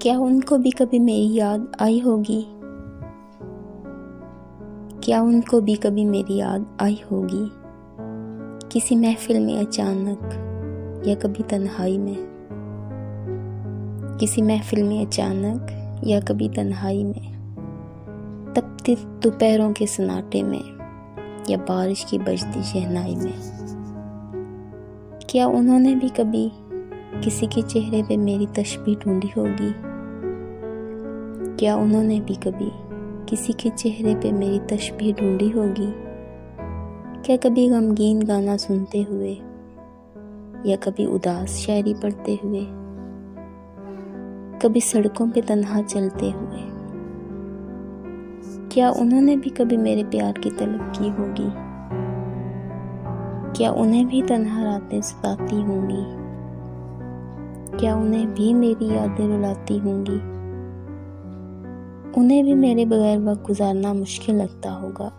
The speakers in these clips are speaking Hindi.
क्या उनको भी कभी मेरी याद आई होगी? क्या उनको भी कभी मेरी याद आई होगी? किसी महफिल में अचानक या कभी तन्हाई में, किसी महफिल में अचानक या कभी तन्हाई में, तपती दोपहरों के सन्नाटे में या बारिश की बजती शहनाई में। क्या उन्होंने भी कभी किसी के चेहरे पे मेरी तस्वीर ढूंढी होगी? क्या उन्होंने भी कभी किसी के चेहरे पे मेरी तस्वीर ढूंढी होगी? क्या कभी गमगीन गाना सुनते हुए या कभी उदास शायरी पढ़ते हुए, कभी सड़कों पे तन्हा चलते हुए, क्या उन्होंने भी कभी मेरे प्यार की तलब की होगी? क्या उन्हें भी तन्हा रातें सताती होंगी? क्या उन्हें भी मेरी यादें रुलाती होंगी? उन्हें भी मेरे बगैर वक्त गुजारना मुश्किल लगता होगा।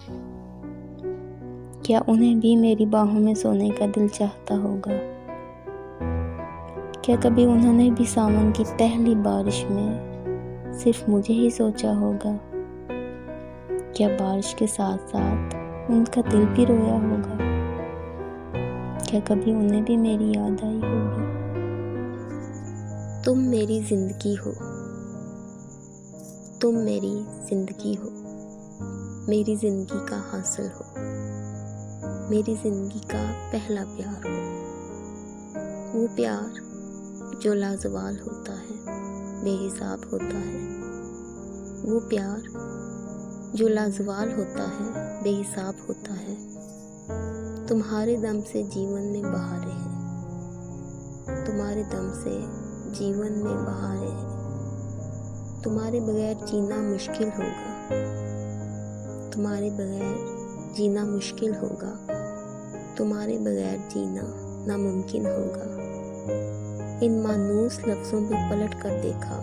क्या उन्हें भी मेरी बाहों में सोने का दिल चाहता होगा? क्या कभी उन्होंने भी सावन की पहली बारिश में सिर्फ मुझे ही सोचा होगा? क्या बारिश के साथ साथ उनका दिल भी रोया होगा? क्या कभी उन्हें भी मेरी याद आई होगी? तुम मेरी जिंदगी हो, तुम मेरी जिंदगी हो, मेरी जिंदगी का हासिल हो, मेरी जिंदगी का पहला प्यार हो। वो प्यार जो लाजवाल होता है, बेहिसाब होता है। वो प्यार जो लाजवाल होता है, बेहिसाब होता है। तुम्हारे दम से जीवन में बहारें हैं, तुम्हारे दम से जीवन में बहारें हैं। तुम्हारे बगैर जीना मुश्किल होगा, तुम्हारे बगैर जीना मुश्किल होगा, तुम्हारे बगैर जीना नामुमकिन होगा। इन मानूस लफ्ज़ों पे पलट कर देखा,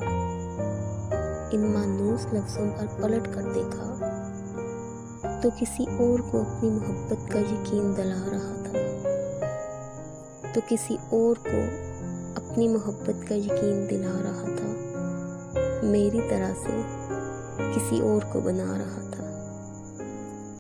इन मानूस लफ्ज़ों पर पलट कर देखा तो किसी और को अपनी मोहब्बत का यकीन दिला रहा था, तो किसी और को अपनी मोहब्बत का यकीन दिला रहा था। मेरी तरह से किसी और को बना रहा था।